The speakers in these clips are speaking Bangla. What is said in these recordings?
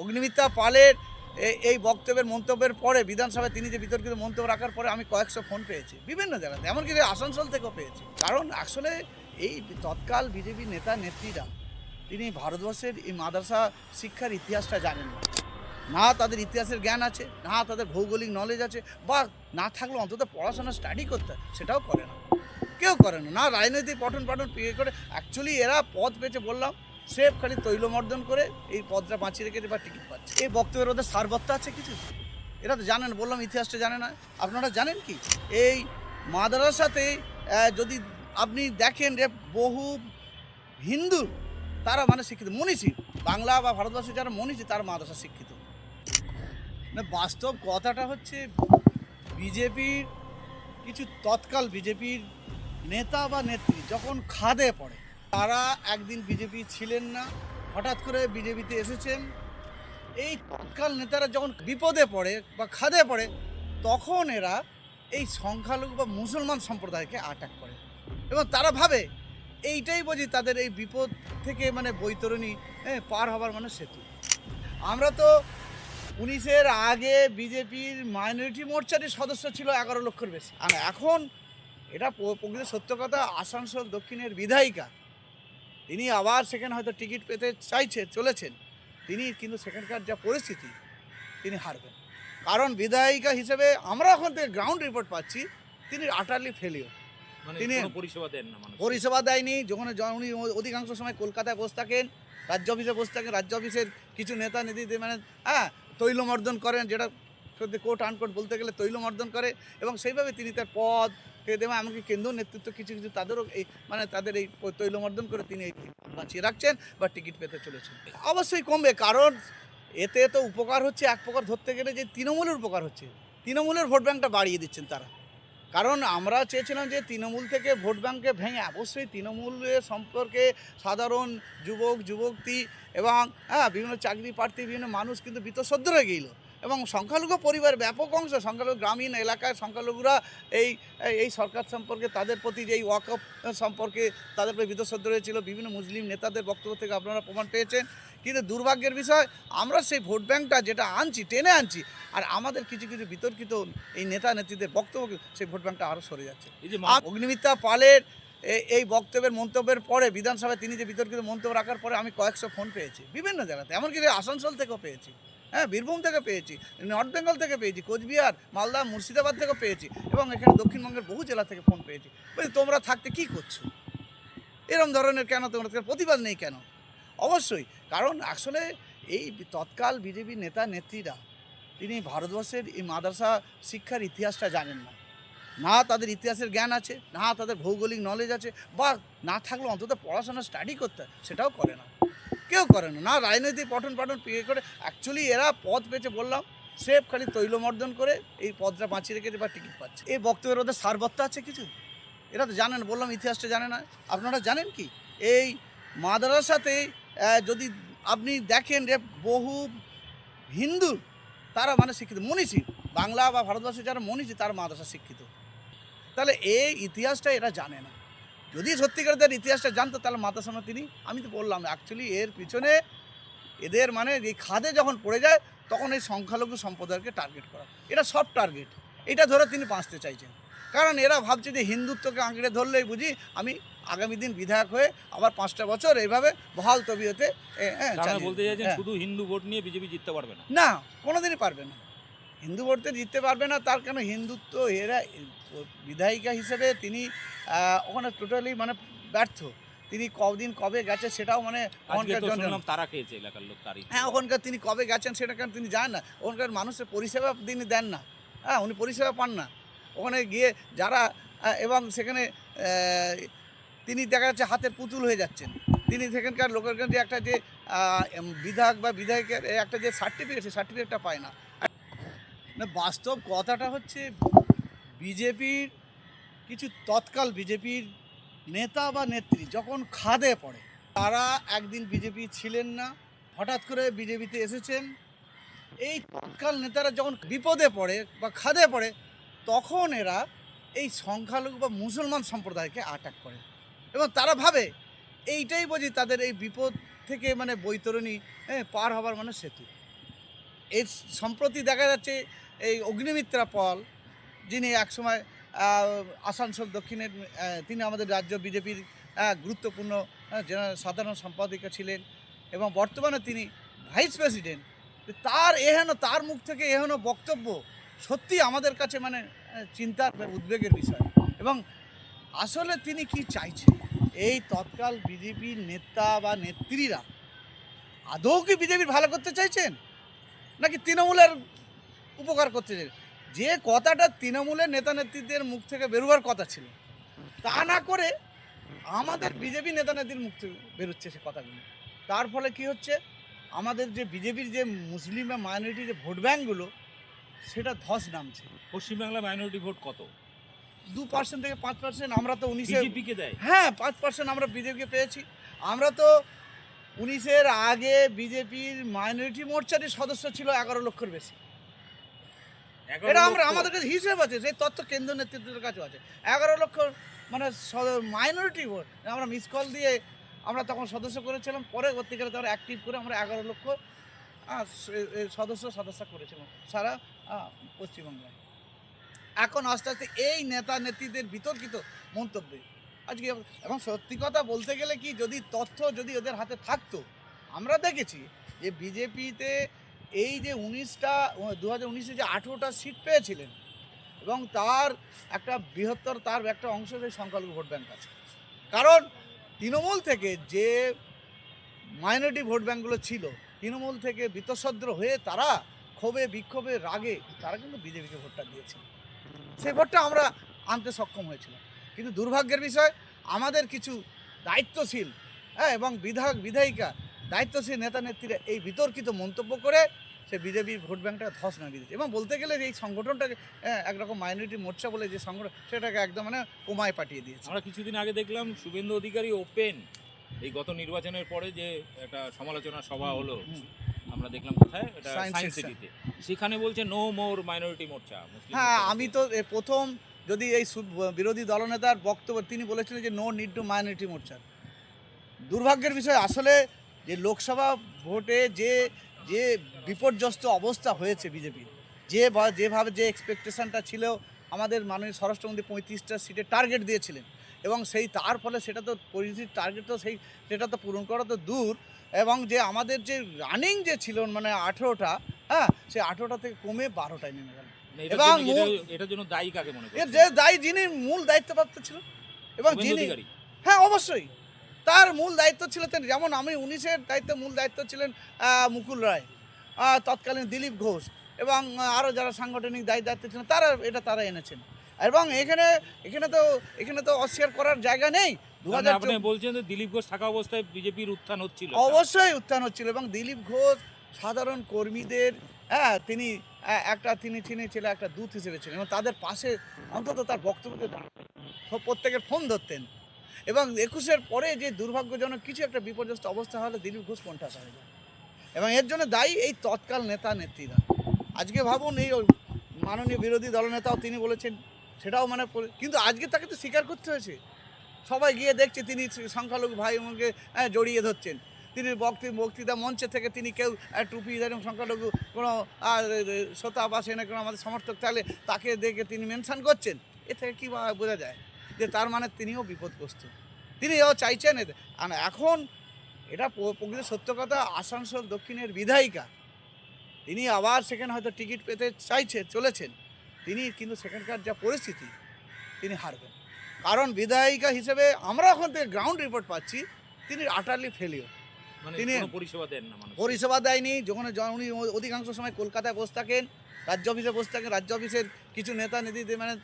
অগ্নিমিত্রা পালের এই বক্তব্যের মন্তব্যের পরে বিধানসভায় তিনি যে বিতর্কিত মন্তব্য রাখার পরে আমি কয়েকশো ফোন পেয়েছি বিভিন্ন জায়গাতে, এমনকি আসানসোল থেকেও পেয়েছি। কারণ আসলে এই তৎকাল বিজেপি নেতা নেত্রীরা তিনি ভারতবর্ষের এই মাদ্রাসা শিক্ষার ইতিহাসটা জানেন না। না তাদের ইতিহাসের জ্ঞান আছে, না তাদের ভৌগোলিক নলেজ আছে, বা না থাকলেও অন্তত পড়াশোনা স্টাডি করতে সেটাও করে না, কেউ করে না। না রাজনৈতিক পঠন পাঠন করে অ্যাকচুয়ালি এরা পদ পেয়েছে বললাম সেফ খালি তৈলমর্দন করে এই পদটা বাঁচিয়ে রেখেছে বা টিকিট পাচ্ছে। এই বক্তব্যের ওদের সারবত্তা আছে কিছু, এরা তো জানেন, বললাম ইতিহাসটা জানে না। আপনারা জানেন কি এই মাদ্রাসাতে যদি আপনি দেখেন যে বহু হিন্দু তারা মানে শিক্ষিত মনীষী, বাংলা বা ভারতবর্ষে যারা মনীষী তারা মাদ্রাসা শিক্ষিত না। বাস্তব কথাটা হচ্ছে বিজেপির কিছু তৎকাল বিজেপির নেতা বা নেত্রী যখন খাদে পড়ে, তারা একদিন বিজেপি ছিলেন না, হঠাৎ করে বিজেপিতে এসেছেন। এই তৎকাল নেতারা যখন বিপদে পড়ে বা খাদে পড়ে তখন এরা এই সংখ্যালঘু বা মুসলমান সম্প্রদায়কে অ্যাটাক করে এবং তারা ভাবে এইটাই বুঝি তাদের এই বিপদ থেকে মানে বৈতরণী পার হবার মানে সেতু। আমরা তো 19-এর আগে বিজেপির মাইনরিটি মোর্চারই সদস্য ছিল 11 লক্ষের বেশি। আর এখন এটা প্রকৃত সত্য কথা, আসানসোল দক্ষিণের বিধায়িকা তিনি আবার সেখানে হয়তো টিকিট পেতে চলেছেন তিনি, কিন্তু সেখানকার যা পরিস্থিতি তিনি হারবেন। কারণ বিধায়িকা হিসেবে আমরা এখন থেকে গ্রাউন্ড রিপোর্ট পাচ্ছি তিনি আটারলি ফেলিওর। তিনি পরিষেবা দেয়নি। যখন উনি অধিকাংশ সময় কলকাতায় বসে থাকেন, রাজ্য অফিসে বসে থাকেন, রাজ্য অফিসের কিছু নেতা নেত্রী মানে তৈলমর্দন করেন, যেটা সত্যি কোট আনকোট বলতে গেলে তৈলমর্দন করে, এবং সেইভাবে তিনি তার পদ দেবেন। এমনকি কেন্দ্রীয় নেতৃত্ব কিছু কিছু তাদেরও এই মানে তাদের এই তৈলমর্দন করে তিনি এই বাঁচিয়ে রাখছেন বা টিকিট পেতে চলেছেন। অবশ্যই কমবে, কারণ এতে তো উপকার হচ্ছে এক প্রকার ধরতে গেলে যে তৃণমূলের উপকার হচ্ছে, তৃণমূলের ভোট ব্যাঙ্কটা বাড়িয়ে দিচ্ছেন তারা। কারণ আমরা চেয়েছিলাম যে তৃণমূল থেকে ভোট ব্যাঙ্কে ভেঙে অবশ্যই তৃণমূলের সম্পর্কে সাধারণ যুবক যুবতী এবং বিভিন্ন চাকরি প্রার্থী বিভিন্ন মানুষ কিন্তু বীতশ্রদ্ধ হয়ে গেল, এবং সংখ্যালঘু পরিবার ব্যাপক অংশ সংখ্যালঘু গ্রামীণ এলাকায় সংখ্যালঘুরা এই সরকার সম্পর্কে তাদের প্রতি যে এই ওয়াকফ সম্পর্কে তাদের প্রতি বীতশ্রদ্ধ হয়েছিল। বিভিন্ন মুসলিম নেতাদের বক্তব্য থেকে আপনারা প্রমাণ পেয়েছেন। কিন্তু দুর্ভাগ্যের বিষয় আমরা সেই ভোট ব্যাঙ্কটা যেটা আনছি টেনে আনছি, আর আমাদের কিছু কিছু বিতর্কিত এই নেতা নেত্রীদের বক্তব্য সেই ভোট ব্যাঙ্কটা আরও সরে যাচ্ছে। এই যে অগ্নিমিত্রা পালের এই বক্তব্যের মন্তব্যের পরে বিধানসভায় তিনি যে বিতর্কিত মন্তব্য রাখার পরে আমি কয়েকশো ফোন পেয়েছি বিভিন্ন জায়গাতে, এমনকি আসানসোল থেকেও পেয়েছি, বীরভূম থেকে পেয়েছি, নর্থ বেঙ্গল থেকে পেয়েছি, কোচবিহার, মালদা, মুর্শিদাবাদ থেকেও পেয়েছি, এবং এখানে দক্ষিণবঙ্গের বহু জেলা থেকে ফোন পেয়েছি। বলছি তোমরা থাকতে কি করছো, এরকম ধরনের কেন তোমরা প্রতিবাদ নেই কেন? অবশ্যই, কারণ আসলে এই তৎকাল বিজেপি নেতা নেত্রীরা তিনি ভারতবর্ষের এই মাদ্রাসা শিক্ষার ইতিহাসটা জানেন না। না তাদের ইতিহাসের জ্ঞান আছে, না তাদের ভৌগোলিক নলেজ আছে, বা না থাকলেও অন্তত পড়াশোনা স্টাডি করতে সেটাও করে না, কেউ করে না। না রাজনৈতিক পঠন পাঠন করে অ্যাকচুয়ালি এরা পদ পেয়েছে বললাম সেফ খালি তৈলমর্দন করে এই পদটা বাঁচিয়ে রেখেছে বা টিকিট পাচ্ছে। এই বক্তব্যের ওদের সারবত্তা আছে কিছু, এরা তো জানেন, বললাম ইতিহাসটা জানে না। আপনারা জানেন কি এই মাদ্রাসাতে যদি আপনি দেখেন যে বহু হিন্দু তারা মানে শিক্ষিত মনীষী, বাংলা বা ভারতবর্ষে যারা মনীষী তারা মাদ্রাসা শিক্ষিত। তাহলে এই ইতিহাসটা এরা জানে না। যদি সত্যিকার তার ইতিহাসটা জানতো তাহলে মাদ্রাসা তিনি, আমি তো বললাম অ্যাকচুয়ালি এর পিছনে এদের মানে এই খাদে যখন পড়ে যায় তখন এই সংখ্যালঘু সম্প্রদায়কে টার্গেট করা, এটা সব টার্গেট, এটা ধরে তিনি বাঁচতে চাইছেন। কারণ এরা ভাবছে যে হিন্দুত্বকে আঁকড়ে ধরলেই বুঝি আমি আগামী দিন বিধায়ক হয়ে আবার 5টা বছর এইভাবে বহাল তবিয়তে বলতে চাইছেন শুধু হিন্দু ভোট নিয়ে বিজেপি জিততে পারবে না? না, কোনোদিনই পারবে না, হিন্দু ভোটে জিততে পারবে না। তার কেন হিন্দুত্ব এরা বিধায়িকা হিসেবে তিনি ওখানে টোটালি মানে ব্যর্থ। তিনি কবে গেছে সেটাও মানে তারা খেয়েছে এলাকার লোক তারই। ওখানকার তিনি কবে গেছেন সেটা কেন তিনি জানেন না। ওখানকার মানুষের পরিষেবা তিনি দেন না, উনি পরিষেবা পান না ওখানে গিয়ে যারা, এবং সেখানে তিনি দেখা যাচ্ছে হাতের পুতুল হয়ে যাচ্ছেন। তিনি সেখানকার লোকের যে একটা যে বিধায়ক বা বিধায়কের একটা যে সার্টিফিকেট সেই সার্টিফিকেটটা পায় না। না, বাস্তব কথাটা হচ্ছে বিজেপির কিছু তৎকাল বিজেপির নেতা বা নেত্রী যখন খাদে পড়ে, তারা একদিন বিজেপি ছিলেন না, হঠাৎ করে বিজেপিতে এসেছেন। এই তৎকাল নেতারা যখন বিপদে পড়ে বা খাদে পড়ে তখন এরা এই সংখ্যালঘু বা মুসলমান সম্প্রদায়কে অ্যাটাক করে, এবং তারা ভাবে এইটাই বুঝি তাদের এই বিপদ থেকে মানে বৈতরণী পার হবার মানে সেতু। এই সম্প্রতি দেখা যাচ্ছে এই অগ্নিমিত্রা পল, যিনি একসময় আসানসোল দক্ষিণের তিনি আমাদের রাজ্য বিজেপির গুরুত্বপূর্ণ সাধারণ সম্পাদিকা ছিলেন এবং বর্তমানে তিনি ভাইস প্রেসিডেন্ট। তার মুখ থেকে এহেন বক্তব্য সত্যি আমাদের কাছে মানে চিন্তার উদ্বেগের বিষয়। এবং আসলে তিনি কি চাইছেন, এই তৎকাল বিজেপির নেতা বা নেত্রীরা আদৌ কি বিজেপির ভালো করতে চাইছেন নাকি তৃণমূলের উপকার করতে চাইছেন? যে কথাটা তৃণমূলের নেতা নেত্রীদের মুখ থেকে বেরোবার কথা ছিল তা না করে আমাদের বিজেপি নেতা নেত্রীর মুখ থেকে বেরোচ্ছে সে কথাগুলো। তার ফলে কি হচ্ছে, আমাদের যে বিজেপির যে মুসলিম বা মাইনরিটি যে ভোট ব্যাঙ্কগুলো সেটা ধস নামছে। পশ্চিমবাংলা মাইনরিটি ভোট কত? 2% থেকে 5%। আমরা তো 19-এ বিজেপিকে দেয়। হ্যাঁ 5% আমরা বিজেপিকে পেয়েছি। আমরা তো 19-এর আগে বিজেপির মাইনরিটি মোর্চারই সদস্য ছিল 11 লক্ষের বেশি। এটা আমাদের কাছে হিসেব আছে, সেই তথ্য কেন্দ্রীয় নেতৃত্বের কাছেও আছে। 11 লক্ষ মানে মাইনরিটি ভোট আমরা মিস কল দিয়ে আমরা তখন সদস্য করেছিলাম, পরবর্তীকালে তারা অ্যাক্টিভ করে আমরা 11 লক্ষ সদস্য করেছিলাম সারা পশ্চিমবাংলায়। এখন আস্তে আস্তে এই নেতা নেত্রীদের বিতর্কিত মন্তব্যে আজকে, এবং সত্যি কথা বলতে গেলে কি, যদি তথ্য যদি ওদের হাতে থাকতো, আমরা দেখেছি যে বিজেপিতে এই যে 2019-এ যে 18টা সিট পেয়েছিলেন এবং তার একটা বৃহত্তর তার একটা অংশ সেই সংখ্যালঘু ভোট ব্যাঙ্ক আছে। কারণ তৃণমূল থেকে যে মাইনরিটি ভোট ব্যাঙ্কগুলো ছিল, তৃণমূল থেকে বীতশ্রদ্র হয়ে তারা ক্ষোভে বিক্ষোভে রাগে তারা কিন্তু বিজেপিকে ভোটটা দিয়েছিল, সেই ভোটটা আমরা আনতে সক্ষম হয়েছিলাম। কিন্তু দুর্ভাগ্যের বিষয়, আমাদের কিছু দায়িত্বশীল এবং বিধায়িকা দায়িত্বশীল নেতা নেত্রীরা এই বিতর্কিত মন্তব্য করে সে বিজেপির ভোট ব্যাঙ্কটা ধস নামিয়ে দিয়েছে। এবং বলতে গেলে এই সংগঠনটাকে একরকম মাইনরিটি মোর্চা বলে যে সংগঠন, সেটাকে একদম মানে কোমায় পাঠিয়ে দিয়েছে। আমরা কিছুদিন আগে দেখলাম শুভেন্দু অধিকারী ওপেন এই গত নির্বাচনের পরে যে একটা সমালোচনা সভা হলো, আমরা দেখলাম কোথায়, এটা সায়েন্স সিটিতে, সেখানে বলছে নো মোর মাইনরিটি মোর্চা। হ্যাঁ, আমি তো প্রথম যদি এই বিরোধী দলনেতার বক্তব্য, তিনি বলেছিলেন যে নো নিড টু মাইনরিটি মোর্চা। দুর্ভাগ্যের বিষয় আসলে যে লোকসভা ভোটে যে যে বিপর্যস্ত অবস্থা হয়েছে বিজেপির, যেভাবে যে এক্সপেকটেশনটা ছিল, আমাদের মাননীয় স্বরাষ্ট্রমন্ত্রী 35টা সিটের টার্গেট দিয়েছিলেন এবং সেই তার ফলে সেটা তো টার্গেট তো সেটা তো পূরণ করা তো দূর, এবং যে আমাদের যে রানিং যে ছিল মানে 18টা, সেই 18টা থেকে কমে 12টায় নেমে গেল। এবং এটার জন্য দায়ী কাকে মনে করেন? এর যে দায়ী, যিনি মূল দায়িত্বপ্রাপ্ত ছিল এবং যিনি, হ্যাঁ অবশ্যই তার মূল দায়িত্ব ছিল। যেমন আমি 19-এর মূল দায়িত্ব ছিলেন মুকুল রায়, তৎকালীন দিলীপ ঘোষ এবং আরও যারা সাংগঠনিক দায়িত্ব ছিলেন তারা এনেছেন। এবং এখানে তো অস্বীকার করার জায়গা নেই। আপনি বলছেন যে দিলীপ ঘোষ থাকা অবস্থায় বিজেপির উত্থান হচ্ছিল। অবশ্যই উত্থান হচ্ছিল এবং দিলীপ ঘোষ সাধারণ কর্মীদের তিনি ছিলেন একটা দূত হিসেবে ছিলেন এবং তাদের পাশে অন্তত তার বক্তব্যকে প্রত্যেকের ফোন ধরতেন। এবং 21-এর পরে যে দুর্ভাগ্যজনক কিছু একটা বিপর্যস্ত অবস্থা হলে দিলীপ ঘোষ কোণঠাসা হয়ে যায় এবং এর জন্য দায়ী এই তৎকাল নেতা নেত্রীরা। আজকে ভাবুন, এই মাননীয় বিরোধী দলনেতাও তিনি বলেছেন, সেটাও মানে, কিন্তু আজকে তাকে তো স্বীকার করতে হয়েছে। সবাই গিয়ে দেখছে তিনি সংখ্যালঘু ভাই বোনকে জড়িয়ে ধরছেন। তিনি বক্তৃতা মঞ্চে থেকে তিনি কেউ টুপি এবং সংখ্যালঘু কোনো শ্রোতা বা সেনা কোনো আমাদের সমর্থক থাকলে তাকে দেখে তিনি মেনশন করছেন। এ থেকে কী বোঝা যায় যে তার মানে তিনিও বিপদগ্রস্ত, তিনিও চাইছেন। এখন এটা প্রকৃত সত্য কথা, আসানসোল দক্ষিণের বিধায়িকা তিনি আবার সেখানে হয়তো টিকিট পেতে চলেছেন, তিনি কিন্তু সেখানকার যা পরিস্থিতি তিনি হারবেন। কারণ বিধায়িকা হিসেবে আমরা এখন থেকে গ্রাউন্ড রিপোর্ট পাচ্ছি তিনি আটারলি ফেলিওর। তিনি পরিষেবা দেয়নি। যখন উনি অধিকাংশ সময় কলকাতায় বসে থাকেন, রাজ্য অফিসে বসে থাকেন, রাজ্য অফিসের কিছু নেতা নেত্রীদের মানে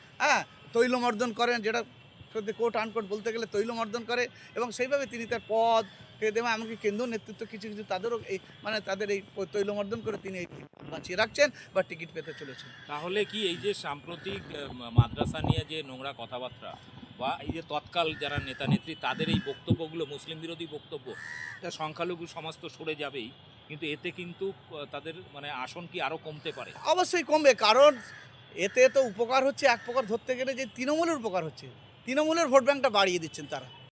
তৈলমর্দন করেন, যেটা সত্যি কোট আনকোট বলতে গেলে তৈলমর্দন করে এবং সেইভাবে তিনি তার পদ দেবেন। এমনকি কেন্দ্রীয় নেতৃত্ব কিছু তাদেরও তাদের এই তৈলমর্দন করে তিনি বাঁচিয়ে রাখছেন বা টিকিট পেতে চলেছেন। তাহলে কি এই যে সাম্প্রতিক মাদ্রাসা নিয়ে যে নোংরা কথাবার্তা বা এই যে তৎকাল যারা নেতা নেত্রী তাদের এই বক্তব্যগুলো মুসলিম বিরোধী বক্তব্য, এটা সংখ্যালঘু সমাজ তো সরে যাবেই, কিন্তু এতে কিন্তু তাদের মানে আসন কি আরও কমতে পারে? অবশ্যই কমবে, কারণ এতে তো উপকার হচ্ছে এক প্রকার ধরতে গেলে যে তৃণমূলের উপকার হচ্ছে, তৃণমূলের ভোট ব্যাঙ্কটা বাড়িয়ে দিচ্ছেন তারা।